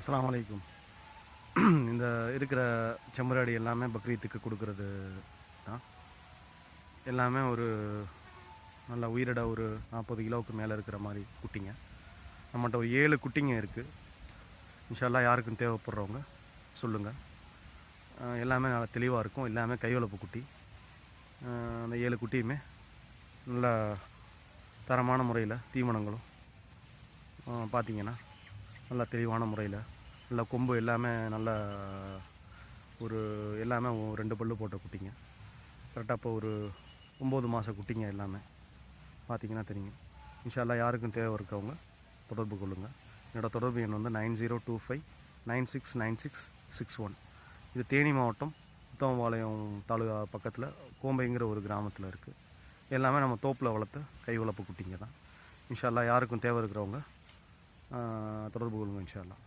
அஸ்ஸலாமு அலைக்கும். இந்த இருக்கிற செம்மறியாடு எல்லாமே பக்ரீத்துக்கு கொடுக்கறது தான். எல்லாமே ஒரு நல்ல உயிரிட ஒரு 40 கிலோவுக்கு மேலே இருக்கிற மாதிரி குட்டிங்க. நம்மகிட்ட ஒரு 7 குட்டிங்க இருக்குது. இன்ஷா அல்லாஹ் யாருக்கும் தேவைப்படுறவங்க சொல்லுங்கள். எல்லாமே நல்லா தெளிவாக இருக்கும். எல்லாமே கை வளர்ப்பு குட்டி. அந்த 7 குட்டியுமே நல்லா தரமான முறையில் தீவனங்களும் பார்த்திங்கன்னா நல்லா தெளிவான முறையில் நல்லா கொம்பு எல்லாமே நல்லா ஒரு எல்லாமே 2 பல்லு போட்ட குட்டிங்க. கரெக்டாக இப்போ ஒரு 9 மாத குட்டிங்க எல்லாமே பார்த்திங்கன்னா தெரியும். இன்ஷா அல்லாஹ் யாருக்கும் தேவை இருக்கவங்க தொடர்பு கொள்ளுங்கள். என்னோடய தொடர்பு எண் வந்து 9025969661. இது தேனி மாவட்டம் உத்தமபாளையம் தாலுகா பக்கத்தில் கோம்பைங்கிற ஒரு கிராமத்தில் இருக்குது. எல்லாமே நம்ம தோப்பில் வளர்த்த கை வளர்ப்பு குட்டிங்க தான். இன்ஷா அல்லாஹ் யாருக்கும் தேவை இருக்கிறவங்க தொடர்பு கொள்ளுங்கள் இன்ஷா அல்லாஹ்.